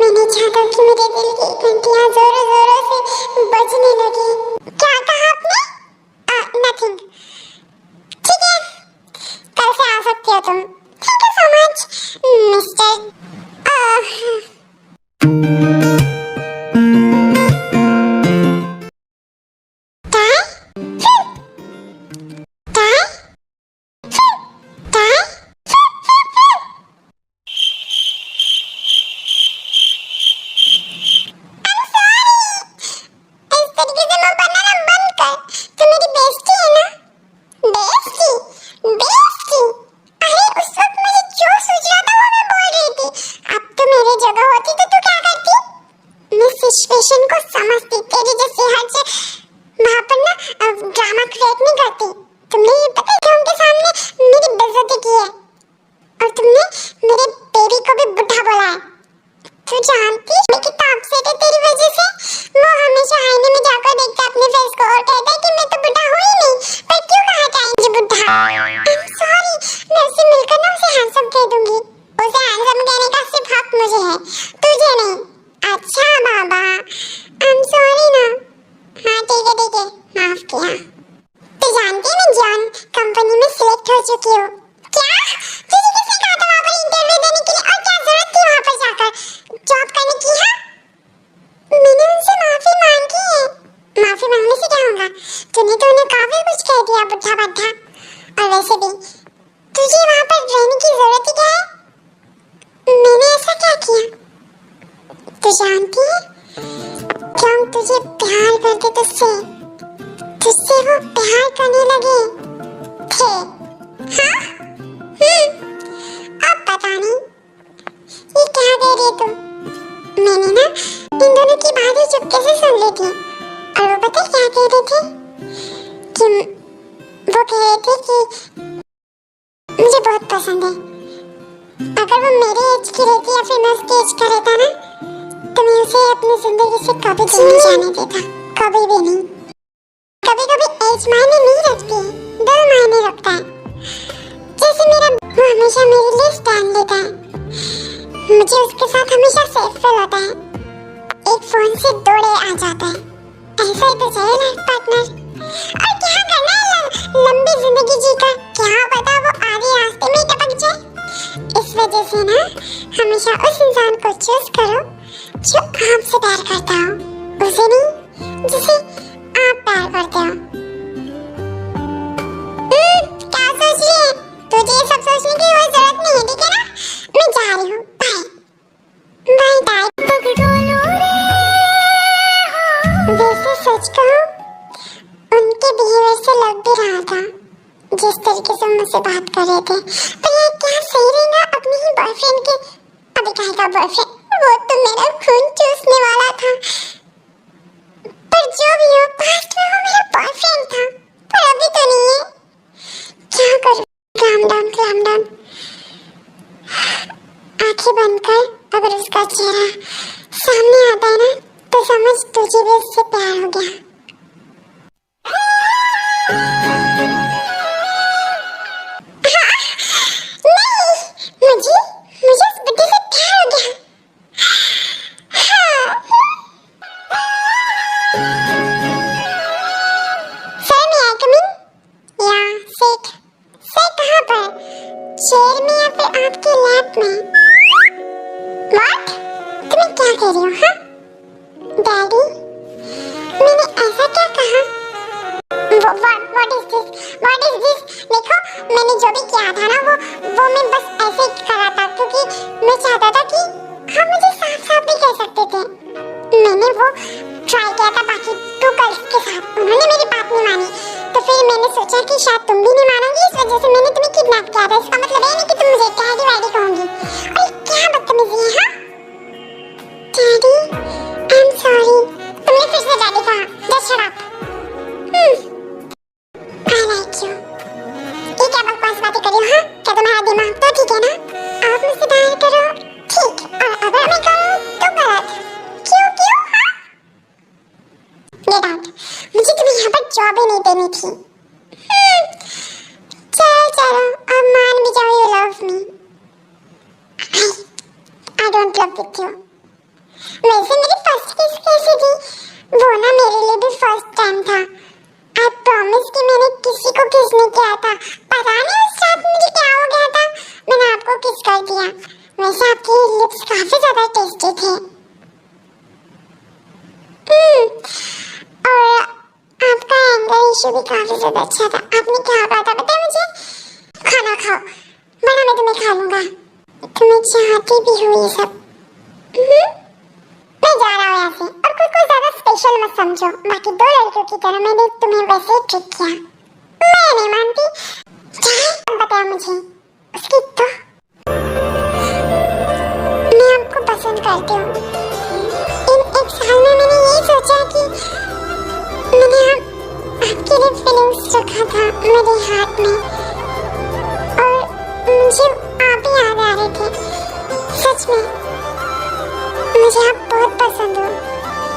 मैं नहीं चाहता कि मेरे दिल की घंटियाँ जोरों जोरों से बजने लगी। क्या कहा आपने? नथिंग। ठीक है, कल से आ सकते हो तुम। Thank you so much mister. Situation को समझती, तेरी जैसी हर से वहाँ पर ना ड्रामा क्रिएट नहीं करती। तुमने ये पता है कि उनके सामने मेरी बेइज्जती की है और तुमने मेरे बेबी को भी बुढ़ा बोला है। तू जानती है कितना अपसेट है तेरी वजह से। वो हमेशा आईने में जाकर देखता है अपने फेस को और कहता है कि मैं तो बुढ़ा हूँ ही नहीं, पर क्यों कहा जाएंगे बुढ़ा। आई एम सॉरी, मैं उससे मिलकर ना उसे हैंडसम कह दूंगी। उसे हैंडसम कहने का सिर्फ हक मुझे है, तुझे नहीं। अच्छा बाबा, आई एम सॉरी ना। हाँ ठीक है, माफ किया। तो जानती है मैं जॉन कंपनी में सिलेक्ट हो चुकी हूँ। क्या? तुझे किसने कहा था वहाँ पर इंटरव्यू देने के लिए, और क्या जरूरत थी वहाँ पर जाकर जॉब करने की? हाँ, मैंने उनसे माफी मांगी है। माफी मांगने से क्या होगा? तूने तो उन्हें काफी कुछ कह दिया बुढ़ा बद्धा। और वैसे भी तुझे वहाँ पर रहने की जरूरत ही क्या है? मैंने ऐसा क्या किया? तू जानती है कि हम तुझे प्यार करते तुझसे वो प्यार करने लगे थे। हाँ? अब पता नहीं ये क्या दे रही तुम। मैंने ना इन दोनों की बातें चुपके से सुन ली थी और वो पता क्या कह रहे थे कि वो कह रहे थे कि मुझे बहुत पसंद है। अगर वो मेरे एज की रहती या फिर मैं उसके एज का रहता ना, तो मैं उसे अपनी जिंदगी से कभी दूर नहीं जाने देता, कभी भी नहीं। कभी कभी एज मायने नहीं रखती, दिल मायने रखता है। जैसे मेरा वो हमेशा मेरे लिए स्टैंड लेता है, मुझे उसके साथ हमेशा सेफ फील होता है। एक फोन से दौड़े आ जाता है। ऐसा ही तो चाहिए लाइफ पार्टनर। और क्या करना है लंबी जिंदगी जीकर, क्या पता वो आधे रास्ते में टपक जाए। इस वजह से ना हमेशा उस इंसान को चूज करो जो आपसे प्यार करता हो, उसे नहीं जिसे आप प्यार करते हो। क्या सोच रही है? तुझे ये सब सोचने की कोई जरूरत नहीं है, ठीक है ना? मैं जा रही हूँ। Bye bye bye. वैसे सच कहूँ, उनके बिहेवियर से लग भी रहा था जिस तरीके से मुझसे बात कर रहे थे। पर ये क्या सही रहेगा अपने ही बॉयफ्रेंड के काय का बॉयफ्रेंड, वो तो मेरा खून चूसने वाला था। पर जो भी हो, पास्ट में वो मेरा बॉयफ्रेंड था, पर अभी तो नहीं है। क्या करूं? calm down, calm down। आंखें बंद कर, अगर उसका चेहरा सामने आता है ना, तो समझ तुझे भी उससे प्यार हो गया। मुझे मुझे उस बुड्ढे से प्यार हो गया। हाँ। सर मैं आई कम इन? या सेठ? सर कहाँ पर? चेयर में या फिर आपके लैब में? व्हाट? तुम्हें क्या कह रही हो? हाँ डैडी, मैंने ऐसा क्या कहा? What is this? What is this? देखो, मैंने जो भी किया था ना, वो मैं बस ऐसे ही करा था, क्योंकि मैं चाहता था कि हम मुझे साफ-साफ भी कह सकते थे। मैंने वो ट्राई किया था बाकी 2 गर्ल्स के साथ, उन्होंने मेरी बात नहीं मानी, तो फिर मैंने सोचा कि शायद तुम भी नहीं मानोगी, इस वजह से मैंने तुम्हें किडनैप किया था। इसका मतलब ये नहीं कि तुम मुझे डैडी वैडी कहोगी। अरे क्या बदतमीजी है, हाँ? Daddy, I am sorry. तुमने फिर से डैडी कहा। Just shut up. I like you। ये क्या बकवास बातें कर रही हो? हाँ, क्या तुम्हारा दिमाग तो ठीक है ना? आप मुझसे प्यार करो, ठीक, और अगर मैं करूँ तो गलत। क्यों? हाँ? Get out। मुझे तुम्हें यहाँ पर जॉब ही नहीं देनी थी। चलो, अब मान भी जाओ you love me। I don't love with you। वैसे मेरी फर्स्ट किस कैसी थी? वो ना मेरे लिए भी फर्स्ट टाइम था। I promise कि मैंने किसी को किस नहीं किया था। पता नहीं उस रात मुझे क्या हो गया था, मैंने आपको किस कर दिया। वैसे आपके लिप्स काफी ज्यादा टेस्टी थे। और आपका एंगर इशू भी काफी ज्यादा अच्छा था। आपने क्या कहा था पता है मुझे? खाना खाओ, वरना मैं तुम्हें खा लूंगा। तुम्हें चाहती भी हुई ये सब। मैं जा रहा हूँ यहाँ से, और खुद को ज्यादा स्पेशल मत समझो। बाकी 2 लड़कियों की तरह मैंने तुम्हें वैसे ही ट्रिक किया। मैं नहीं मानती। क्या बताया मुझे? उसकी तो मैं आपको पसंद करती हूँ। इन 1 साल में मैंने ये सोचा कि मैंने आपके लिए फीलिंग्स रखा था मेरे हाथ में, और मुझे आप ही याद आ रहे थे। सच में मुझे आप बहुत पसंद हो,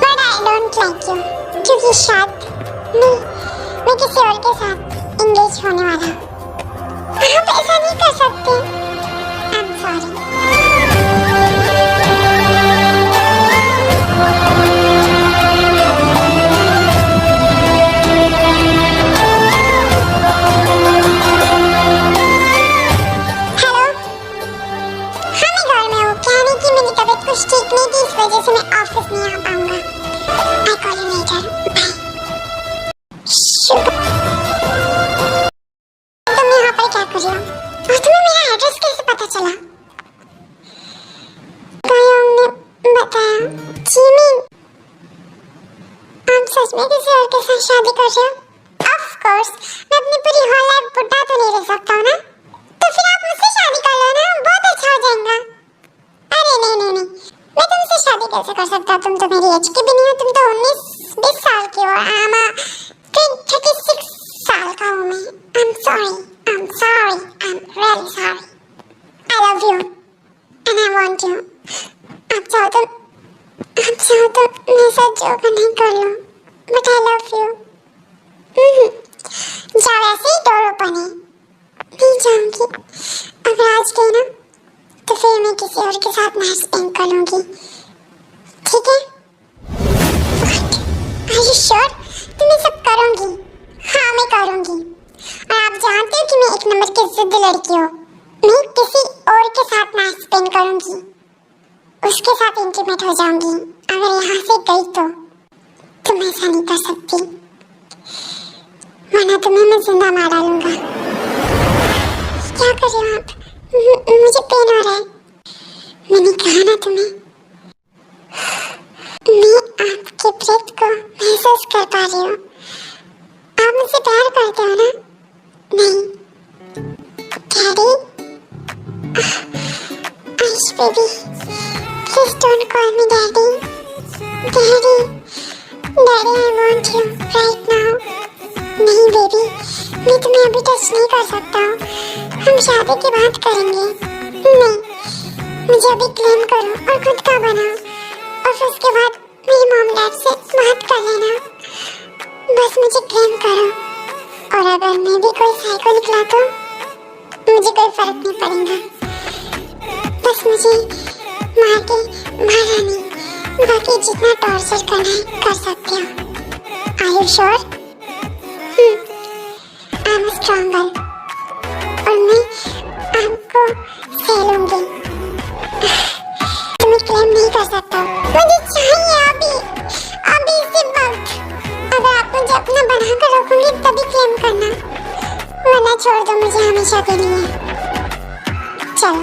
but I don't like you, क्योंकि शायद मैं किसी और के साथ इंगेज होने वाला हूँ। आप ऐसा नहीं कर सकते। I am sorry. कुछ ठीक नहीं थी, इस वजह से मैं ऑफिस नहीं आ पाऊंगा। I call you later। Bye। तुम यहाँ पर क्या कर रही हो? और तुम्हें मेरा एड्रेस कैसे पता चला? गायों ने बताया। जीमिन, आप सच में किसी और के साथ शादी कर रहे हो? Of course, मैं अपनी पूरी होल लाइफ बुढ़ा तो नहीं रह सकता हूँ ना? तो फिर आप मुझसे शादी कर लो ना, बहुत अच्छा हो जाएगा। अरे नहीं, मैं तुमसे शादी कैसे कर सकता? तुम तो मेरी एज की भी नहीं हो, तुम तो 19-20 साल की हो। आई एम 36 साल का हूँ मैं। I am sorry, I am really sorry. I love you and I want you. आप चाहो तो मेरे साथ जो करना है कर लो, बट आई लव यू। जाओ, ऐसे ही डोर ओपन है। नहीं जाऊंगी। अगर आज गई ना, तो फिर मैं किसी और के साथ नाइट स्पेंड कर लूंगी, ठीक है? Are you sure? तो मैं सब करूंगी। हाँ, मैं करूंगी। और आप जानते हो कि मैं 1 नंबर की जिद्द लड़की हूँ। मैं किसी और के साथ नाइट स्पेंड करूंगी, उसके साथ इंटीमेट हो जाऊंगी। अगर यहाँ से गई तो तुम ऐसा नहीं कर सकती, वरना तुम्हें मैं जिंदा मार डालूंगा। क्या कर रहे हो आप? मुझे पेन हो रहा है। मैंने कहा ना तुम्हें, मैं आपके ब्रेथ को महसूस कर पा रही हूँ। आप मुझसे प्यार करते हो ना? नहीं daddy, Ayush baby. don't call me daddy. Daddy, daddy, I want you right now. नहीं बेबी, मैं तुम्हें अभी टच नहीं कर सकता हूँ. हम शादी की बात करेंगे. नहीं, मुझे अभी क्लेम करो और खुद का बनाओ. और फिर उसके बाद मेरी मॉम डैड से बात कर लेना. बस मुझे क्लेम करो. और अगर मैं भी कोई साइको निकला तो मुझे कोई फर्क नहीं पड़ेगा. बस मुझे मार के मारा नहीं, बाकी जितना टॉर्चर करना है कर सकते हो. Are you sure? I'm a strong girl. और मैं आपको सह लूंगी. तुम्हें क्लेम नहीं कर सकता. मुझे चाहिए अभी, अभी इसी वक्त. अगर आप मुझे अपना बनाकर रखोगे तभी क्लेम करना, वरना छोड़ दो मुझे हमेशा के लिए. चलो.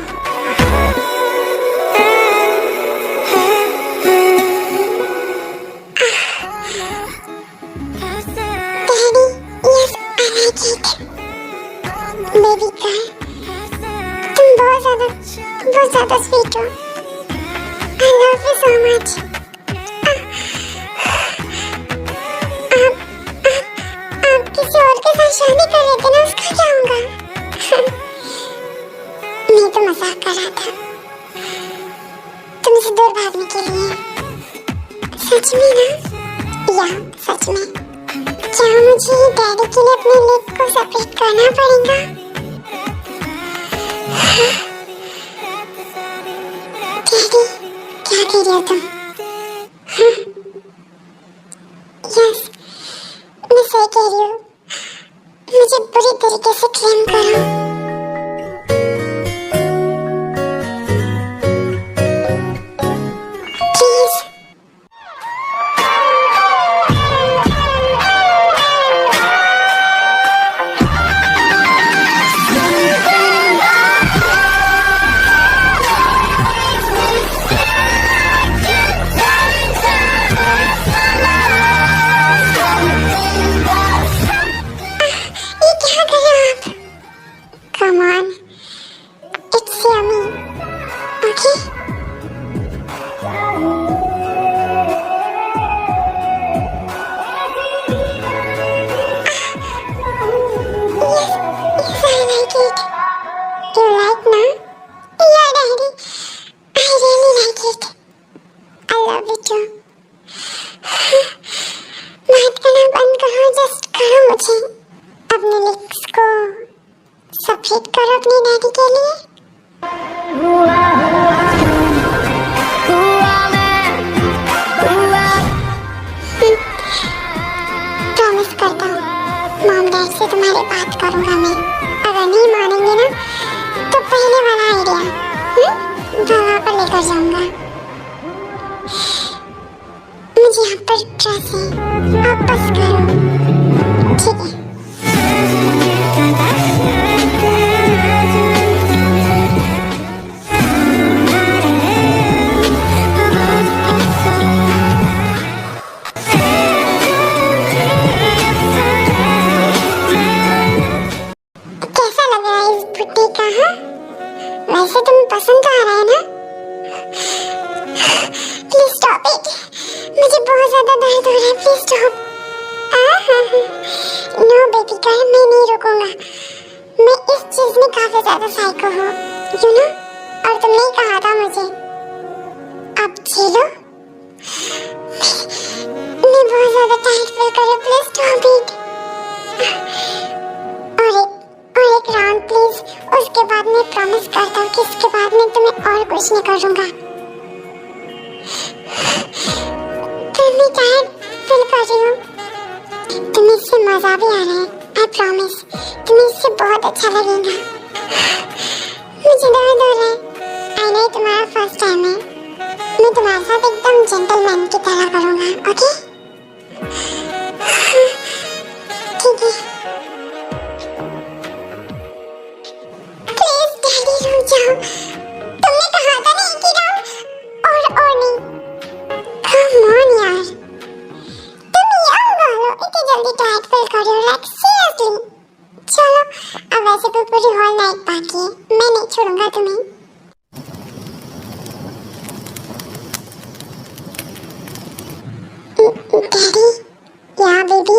बेबी गर्ल, तुम बहुत ज़्यादा स्वीट हो. I love you so much. आप किसी और के साथ शादी कर रहे थे ना, उसका क्या होगा? मैं तो मजाक कर रहा था, तुमसे दूर भागने के लिए. सच में ना? या सच में? क्या मुझे डैडी के लिए अपने लेग को सेपरेट करना पड़ेगा? डैडी, क्या कह रहे हो तुम? यस, मैं सही कह रही हूँ. मुझे बुरी तरीके से क्लेम करो. Please. Come on, it's yummy. Okay? Yes, I like it. You like, na? Yeah, Daddy. I really like it. I love it too. बात करना बंद करो, जस्ट करो मुझे. अपने लिप्स को सेपरेट करो अपने डैडी के लिए. प्रॉमिस करता हूँ, मॉम डैड से तुम्हारी बात करूँगा मैं. अगर नहीं मानेंगे ना तो पहले वाला आइडिया दवा पर लेकर जाऊँगा. मुझे यहाँ पर ट्रस्ट है, आप बस करो. ठीक है. वैसे तुम्हें पसंद तो आ रहा है ना? Please stop it. मुझे बहुत ज्यादा दर्द हो रहा है. Please stop. No baby girl, मैं नहीं रुकूंगा. मैं इस चीज में काफी ज्यादा साइको हूँ, यू नो. और तुमने ही कहा था मुझे. अब झेलो. मैं बहुत ज्यादा टाइट फील कर रही हूँ. Please stop it. और एक राउंड प्लीज. उसके बाद मैं प्रॉमिस करता हूँ कि इसके बाद मैं तुम्हें और कुछ नहीं करूँगा. तुम्हें टायर्ड फील कर रही हूँ. तुम्हें इससे मजा भी आ रहा है. आई प्रॉमिस तुम्हें इससे बहुत अच्छा लगेगा. मुझे दर्द हो रहा है. आई नो तुम्हारा फर्स्ट टाइम है. मैं तुम्हारे साथ एकदम जेंटलमैन की तरह करूँगा. ओके? ठीक है. प्लीज डैडी रुक जाओ. तुमने कहा था ना एक ही राउंड और नहीं. कम ऑन यार, तुम यंग हो, इतनी जल्दी टाइट फील कर रहे हो. Like seriously. चलो, अब वैसे भी पूरी होल नाइट बाकी है. मैं नहीं छोड़ूंगा तुम्हें. Daddy, yeah baby,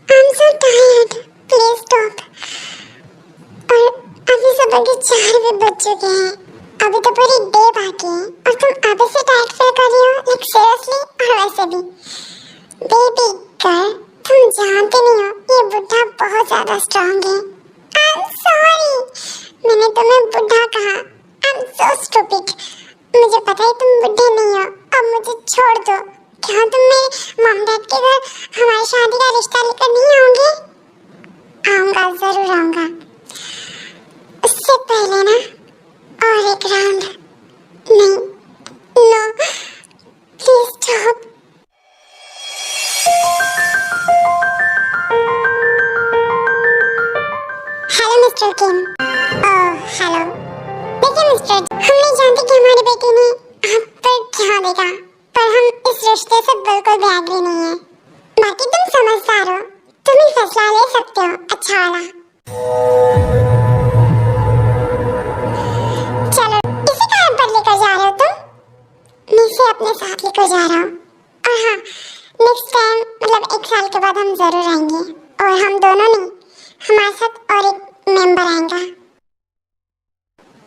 I'm so tired. Please stop. और अभी सुबह के 4 भी बज चुके हैं. अभी तो पूरी डे बाकी है और तुम अभी से टायर्ड फील कर रही हो. Like seriously? और वैसे भी बेबी गर्ल, तुम जानते नहीं हो ये बुढ़ा बहुत ज्यादा स्ट्रांग है. I'm sorry, मैंने तुम्हें बुढ़ा कहा. I'm so stupid. मुझे पता है तुम बुढ़े नहीं हो. अब मुझे छोड़ दो. क्या तुम मेरे मॉम डैड के घर हमारी शादी का रिश्ता लेकर नहीं आओगे? आऊंगा, जरूर आऊंगा. उससे पहले ना और एक राउंड. नहीं, no, please stop. Hello mister Kim. Oh hello. देखिए मिस्टर, हम नहीं जानते कि हमारे बेटे ने आप पर क्या देखा, पर हम इस रिश्ते से बिल्कुल भी एग्री नहीं है. बाकी तुम समझदार हो, तुम ही फैसला ले सकते हो अच्छा वाला. चलो, इसे कहाँ पर लेकर जा रहे हो तुम? मैं इसे अपने साथ लेकर जा रहा हूँ. और हाँ, नेक्स्ट टाइम मतलब 1 साल के बाद हम जरूर आएंगे. और हम दोनों नहीं, हमारे साथ और एक मेंबर आएगा,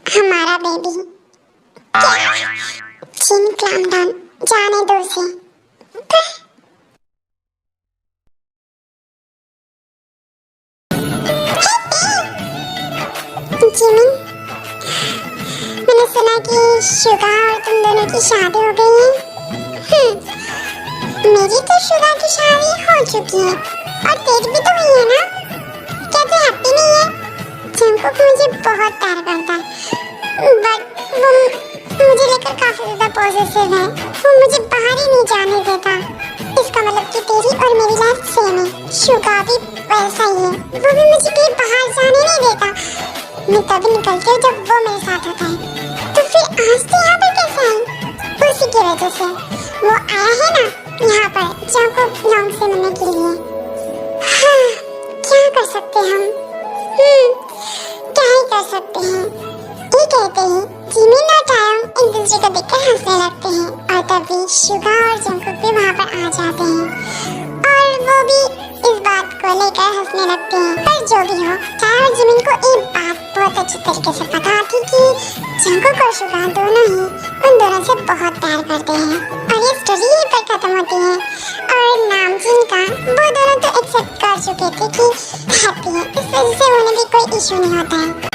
हमारा बेबी. चिन क्लैम डाउन, जाने दो उसे. जिमिन, मैंने सुना कि शुगा और तुम दोनों की शादी हो गई है. मेरी तो शुगा की शादी हो चुकी है और तेरी भी तो हुई है ना. क्या तू हैप्पी नहीं है? जंगकुक मुझे बहुत प्यार करता है, बट वो मुझे लेकर काफी ज्यादा पॉजिटिव है. वो मुझे बाहर ही नहीं जाने देता. इसका मतलब कि तेरी और मेरी लाइफ सेम है. शुगा भी वैसा ही है, वो भी मुझे कहीं बाहर जाने नहीं देता. मैं तभी निकलती हूँ जब वो मेरे साथ होता है. तो फिर आज तो यहाँ पर कैसे आई? उसी की वजह से. वो आया है ना यहाँ पर जंगकुक लॉन्ग से मिलने के लिए. हाँ, क्या कर सकते हम? क्या ही कर सकते हैं. ये कहते हैं जिमिन और टायोंग एक दूसरे को देखकर हंसने लगते हैं और तभी शुगा और जंगकुक भी वहाँ पर आ जाते हैं और वो भी इस बात को लेकर हंसने लगते हैं. पर जो भी हो, टायोंग और जिमिन को एक बात बहुत अच्छी तरीके से पता थी कि जंगकुक और शुगा दोनों ही उन दोनों से बहुत प्यार करते हैं. और ये स्टोरी यहीं पर खत्म होती है. और नामजीन का वो दोनों तो एक्सेप्ट कर चुके थे कि हैप्पी है, इस वजह से उन्हें भी कोई इशू नहीं होता है.